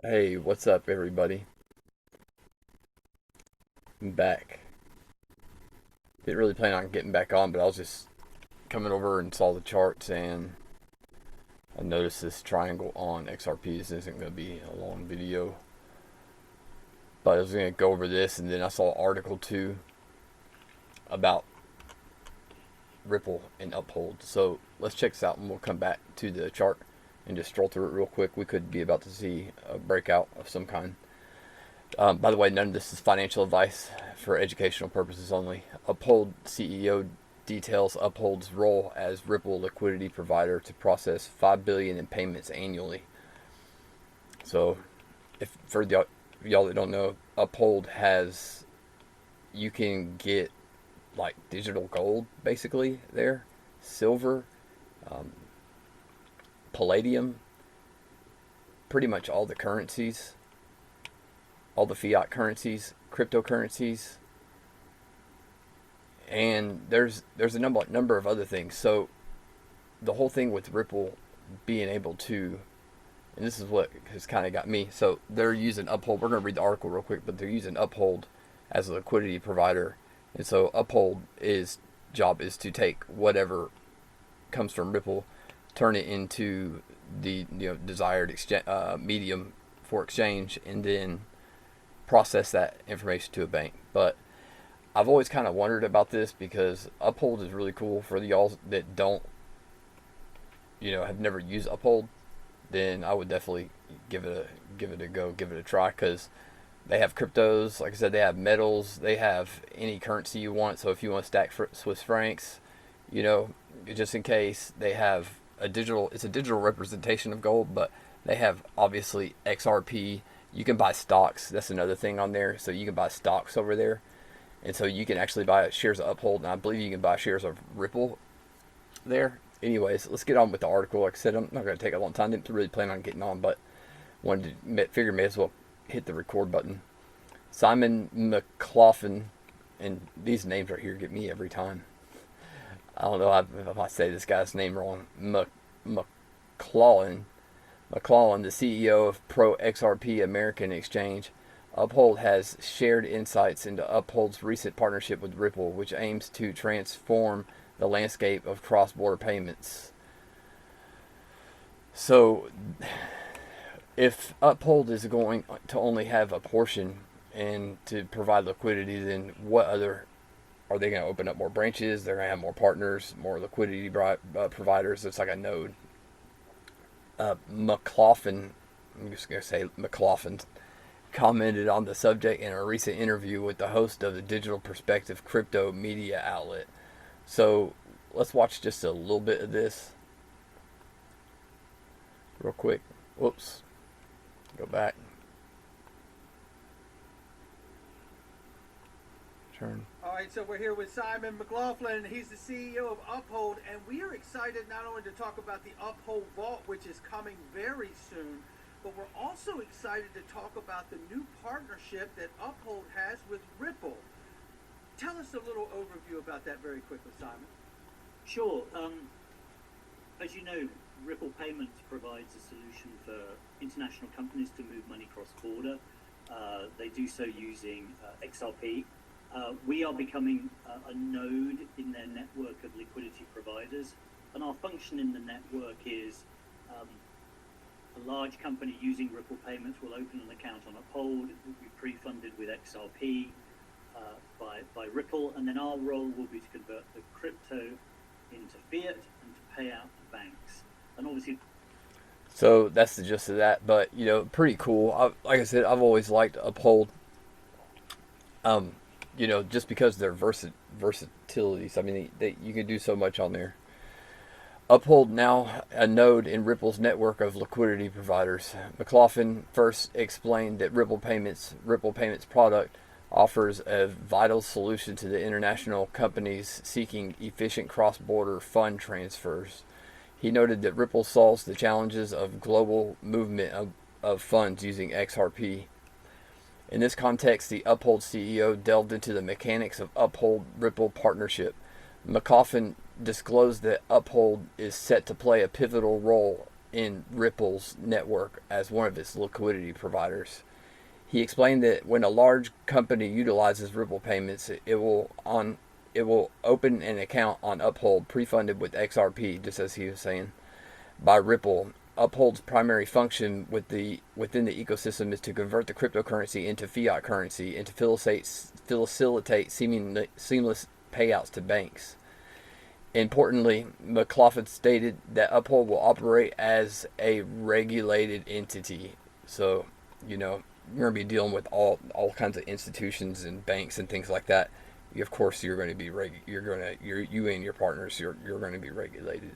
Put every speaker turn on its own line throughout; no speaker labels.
Hey, what's up, everybody? I'm back. Didn't really plan on getting back on, but I was just coming over and saw the charts, and I noticed this triangle on XRP. This isn't going to be a long video, but I was going to go over this, and then I saw an article too about Ripple and Uphold. So let's check this out, and we'll come back to the chart and just stroll through it real quick. We could be about to see a breakout of some kind. By the way, none of this is financial advice, for educational purposes only. Uphold CEO details Uphold's role as Ripple liquidity provider to process $5 billion in payments annually. So, if for y'all that don't know, Uphold has, you can get like digital gold basically there, silver, um, palladium, pretty much all the currencies, all the fiat currencies, cryptocurrencies, and there's a number of other things. So the whole thing with Ripple being able to, and this is what has kind of got me. So they're using Uphold. We're going to read the article real quick, but they're using Uphold as a liquidity provider, and so Uphold is job is to take whatever comes from Ripple, turn it into the desired medium for exchange, and then process that information to a bank. But I've always kind of wondered about this because Uphold is really cool for the y'all that don't, have never used Uphold. Then I would definitely give it a go, give it a try, because they have cryptos. Like I said, they have metals. They have any currency you want. So if you want to stack Swiss francs, you know, just in case, they have a digital. It's a digital representation of gold, but they have obviously XRP. You can buy stocks. That's another thing on there. So you can buy stocks over there, and so you can actually buy shares of Uphold, and I believe you can buy shares of Ripple there. Anyways, let's get on with the article. Like I said, I'm not going to take a long time. Didn't really plan on getting on, but figure may as well hit the record button. Simon McLaughlin, and these names right here get me every time. I don't know if I say this guy's name wrong. McLaughlin, the CEO of Pro XRP American Exchange. Uphold has shared insights into Uphold's recent partnership with Ripple, which aims to transform the landscape of cross-border payments. So, if Uphold is going to only have a portion and to provide liquidity, then what other are they going to open up? More branches? They're going to have more partners, more liquidity providers. It's like a node. McLaughlin, I'm just going to say McLaughlin, commented on the subject in a recent interview with the host of the Digital Perspective crypto media outlet. So let's watch just a little bit of this real quick. Whoops. Go back. Turn.
All right, so we're here with Simon McLaughlin. He's the CEO of Uphold, and we are excited not only to talk about the Uphold Vault, which is coming very soon, but we're also excited to talk about the new partnership that Uphold has with Ripple. Tell us a little overview about that very quickly, Simon.
Sure. As you know, Ripple Payments provides a solution for international companies to move money cross-border. They do so using XRP. We are becoming a node in their network of liquidity providers, and our function in the network is a large company using Ripple Payments will open an account on Uphold. It will be pre-funded with XRP by Ripple, and then our role will be to convert the crypto into fiat and to pay out to banks. And obviously,
so that's the gist of that. But pretty cool. Like I said, I've always liked Uphold. Just because their versatilities. I mean, you can do so much on there. Uphold now a node in Ripple's network of liquidity providers. McLaughlin first explained that Ripple Payments product offers a vital solution to the international companies seeking efficient cross-border fund transfers. He noted that Ripple solves the challenges of global movement of funds using XRP. In this context, the Uphold CEO delved into the mechanics of Uphold Ripple Partnership. McLaughlin disclosed that Uphold is set to play a pivotal role in Ripple's network as one of its liquidity providers. He explained that when a large company utilizes Ripple payments, it will open an account on Uphold pre-funded with XRP, just as he was saying, by Ripple. Uphold's primary function within the ecosystem is to convert the cryptocurrency into fiat currency and to facilitate seamless payouts to banks. Importantly, McLaughlin stated that Uphold will operate as a regulated entity. So, you're going to be dealing with all kinds of institutions and banks and things like that. Of course, you're going to be you and your partners, you're going to be regulated.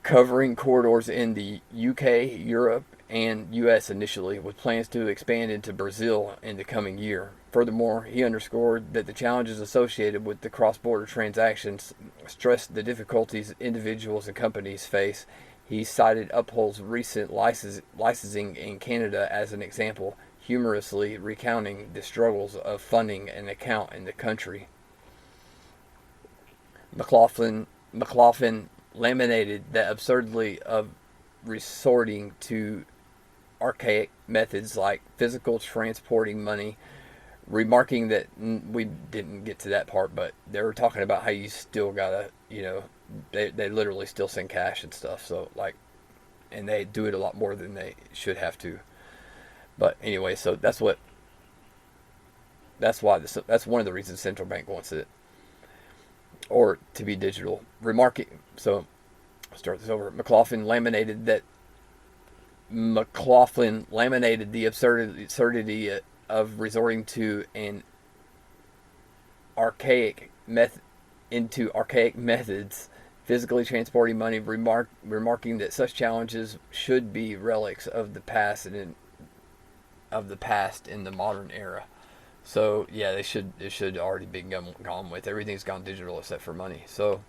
Covering corridors in the UK, Europe, and US initially, with plans to expand into Brazil in the coming year. Furthermore, he underscored that the challenges associated with the cross-border transactions stressed the difficulties individuals and companies face. He cited Uphold's recent licensing in Canada as an example, humorously recounting the struggles of funding an account in the country. McLaughlin laminated the absurdity of resorting to archaic methods like physical transporting money, remarking that we didn't get to that part, but they were talking about how you still gotta, they literally still send cash and stuff. So and they do it a lot more than they should have to. But anyway, so that's one of the reasons central bank wants it, or to be digital. So I'll start this over. McLaughlin laminated the absurdity of resorting to archaic methods, physically transporting money, remarking that such challenges should be relics of the past in the modern era. So yeah, it should already be gone with. Everything's gone digital except for money. So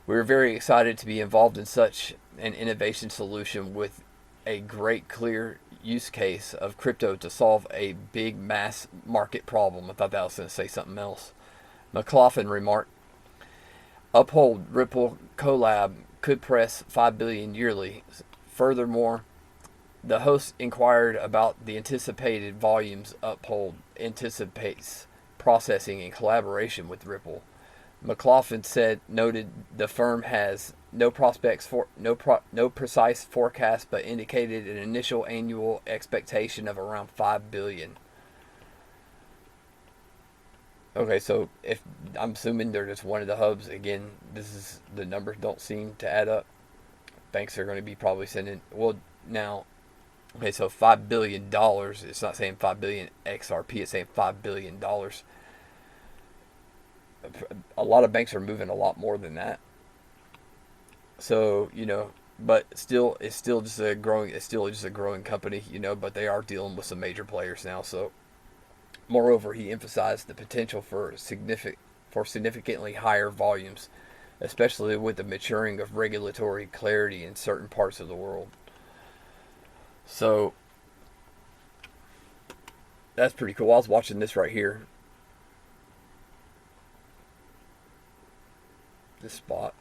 we're very excited to be involved in such an innovation solution with a great clear use case of crypto to solve a big mass market problem. I thought that was going to say something else. McLaughlin remarked, Uphold Ripple collab could press $5 billion yearly. Furthermore, the host inquired about the anticipated volumes Uphold anticipates processing in collaboration with Ripple. McLaughlin noted the firm has no precise forecast, but indicated an initial annual expectation of around $5 billion. Okay, so if I'm assuming they're just one of the hubs, again, the numbers don't seem to add up. Banks are going to be probably sending, okay, so $5 billion. It's not saying 5 billion XRP. It's saying $5 billion. A lot of banks are moving a lot more than that. So but it's still just a growing company. But they are dealing with some major players now. So, moreover, he emphasized the potential for significantly higher volumes, especially with the maturing of regulatory clarity in certain parts of the world. So that's pretty cool. I was watching this right here. This spot.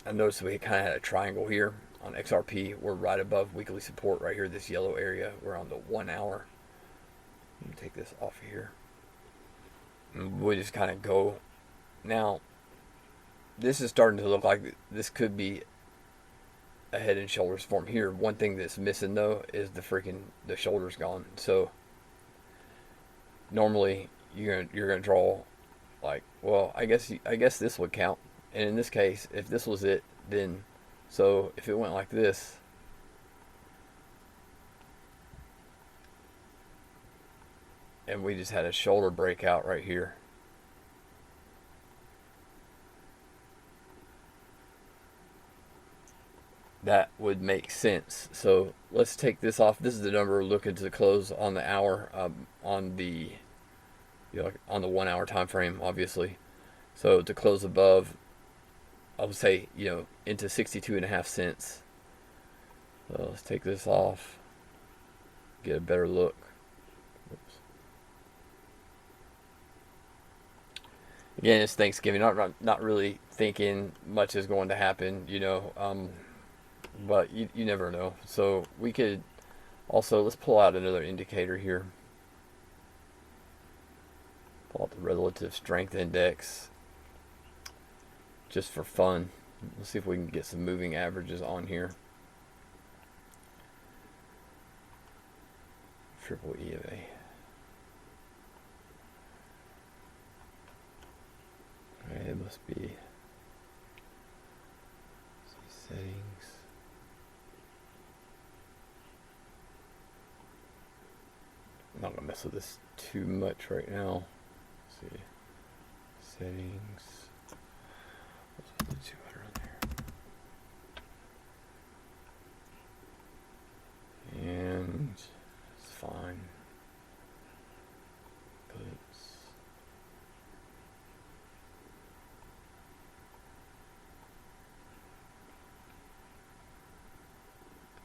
I noticed we kind of had a triangle here on XRP. We're right above weekly support right here, this yellow area. We're on the 1 hour. Let me take this off of here. And we just kind of go. Now, this is starting to look like this could be a head and shoulders form here. One thing that's missing though is the shoulders gone. So normally you're gonna draw I guess this would count. And in this case, if this was it, then so if it went like this, and we just had a shoulder breakout right here, that would make sense. So let's take this off. This is the number we're looking to close on the hour, on the 1 hour time frame, obviously. So to close above, I would say into 62.5 cents. So let's take this off, get a better look. Oops. Again, it's Thanksgiving. Not really thinking much is going to happen, you know. But you never know. So we could also, let's pull out another indicator here. Pull out the relative strength index just for fun. Let's see if we can get some moving averages on here. Triple EMA. Alright, it must be settings. I'm not gonna mess with this too much right now. Let's see. Settings. Let's put the 200 on there. And it's fine.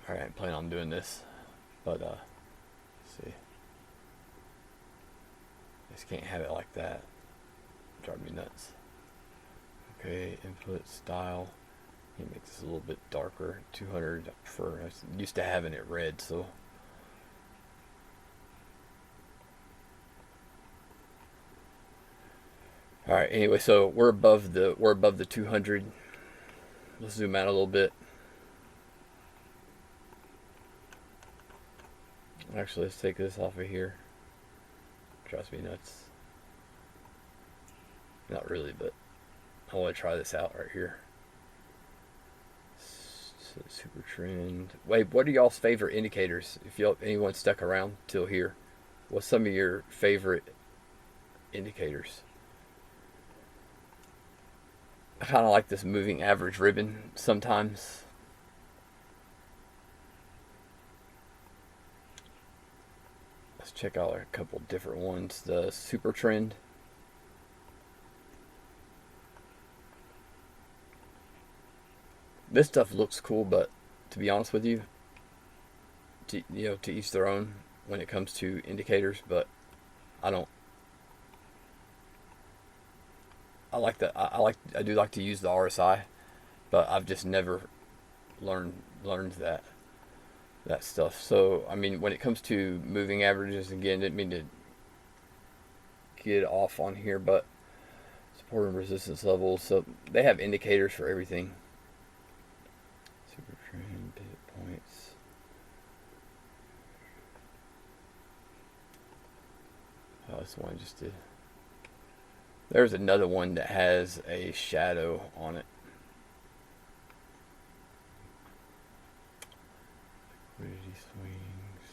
Alright, I plan on doing this, but let's see. Just can't have it like that. Drive me nuts. Okay, input style. Let me make this a little bit darker. 200. I prefer. I'm used to having it red, so. All right. Anyway, so we're above the 200. Let's zoom out a little bit. Actually, let's take this off of here. Drives me nuts. Not really, but I want to try this out right here. Super trend. Wait, what are y'all's favorite indicators? If anyone stuck around till here, what's some of your favorite indicators? I kind of like this moving average ribbon sometimes. Let's check out a couple different ones. The super trend. This stuff looks cool, but to be honest with you, to each their own when it comes to indicators. But I don't. I do like to use the RSI, but I've just never learned that stuff. So I mean, when it comes to moving averages, again, didn't mean to get off on here, but support and resistance levels. So they have indicators for everything. Super trend, pivot points. Oh, this one just did. There's another one that has a shadow on it. Liquidity swings.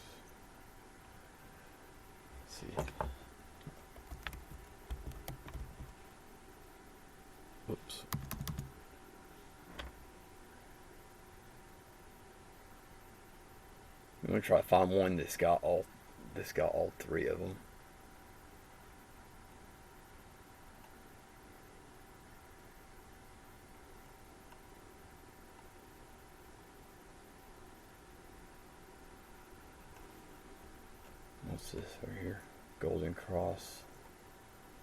Let's see. Whoops. I'm gonna try to find one that's got all three of them. What's this right here? Golden Cross.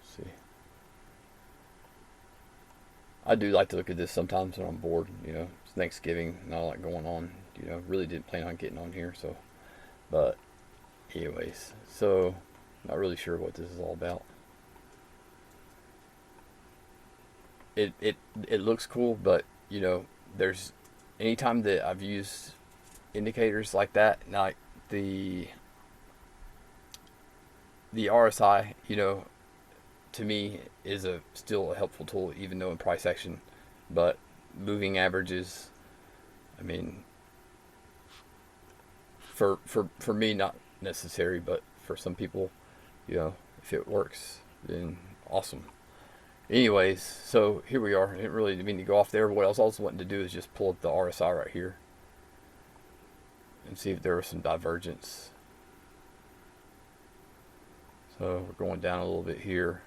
Let's see. I do like to look at this sometimes when I'm bored. You know, it's Thanksgiving, not a lot going on. You know, really didn't plan on getting on here, so. But, anyways, so not really sure what this is all about. It looks cool, but you know, there's anytime that I've used indicators like that, like the RSI, you know, to me is still a helpful tool, even though in price action. But moving averages, I mean, for me, not necessary, but for some people, you know, if it works, then awesome. Anyways, so here we are. I didn't really mean to go off there. What I was also wanting to do is just pull up the RSI right here and see if there was some divergence. So we're going down a little bit here.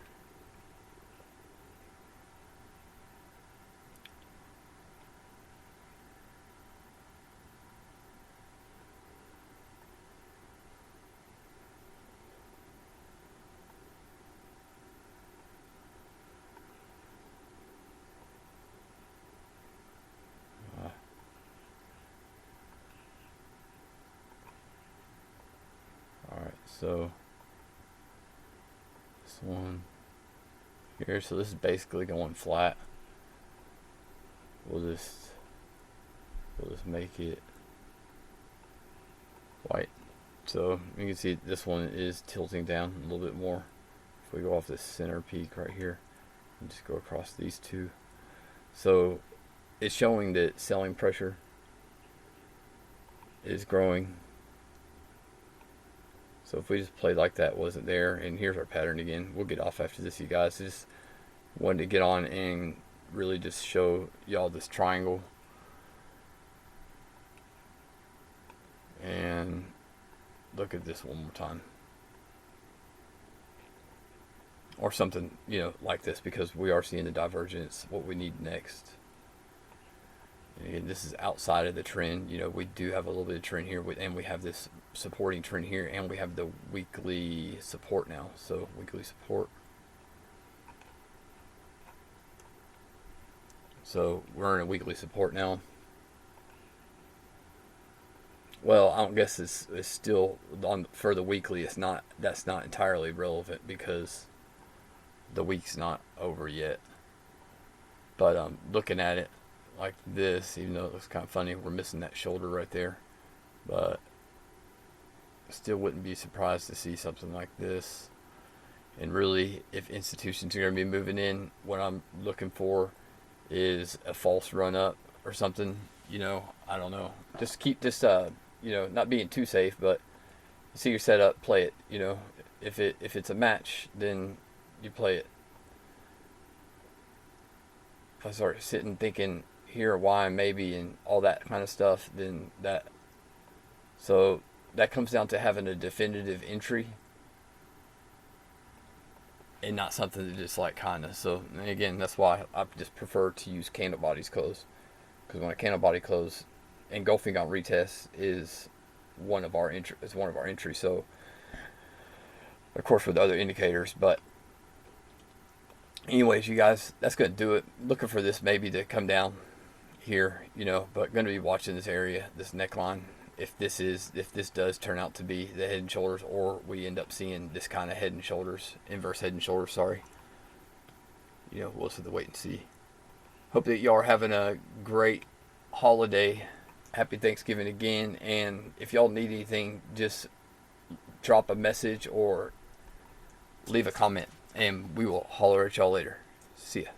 So this one here, so this is basically going flat. We'll just make it white. So you can see this one is tilting down a little bit more. If we go off this center peak right here and just go across these two, so it's showing that selling pressure is growing. So if we just played like that wasn't there, and here's our pattern again. We'll get off after this, you guys. Just wanted to get on and really just show y'all this triangle. And look at this one more time. Or something, you know, like this, because we are seeing the divergence, what we need next. And again, this is outside of the trend. You know, we do have a little bit of trend here, and we have this supporting trend here, and we have the weekly support now. So weekly support. So we're in a weekly support now. Well, I don't guess it's still on for the weekly. It's not. That's not entirely relevant because the week's not over yet. But looking at it like this, even though it looks kind of funny, we're missing that shoulder right there. But still wouldn't be surprised to see something like this. And really, if institutions are going to be moving in, what I'm looking for is a false run up or something. You know, I don't know. Just keep this, you know, not being too safe, but see your setup, play it. You know, if it's a match, then you play it. If I start sitting thinking here, why, maybe, and all that kind of stuff, then that. So that comes down to having a definitive entry and not something that just like kind of. So and again, that's why I just prefer to use candle bodies close, because when a candle body close, engulfing on retest is one of our entries. So of course with other indicators, but anyways, you guys, that's going to do it. Looking for this maybe to come down here, you know, but going to be watching this area, this neckline. If this does turn out to be the head and shoulders, or we end up seeing this kind of head and shoulders, inverse head and shoulders, sorry. You know, we'll just have to wait and see. Hope that y'all are having a great holiday. Happy Thanksgiving again. And if y'all need anything, just drop a message or leave a comment, and we will holler at y'all later. See ya.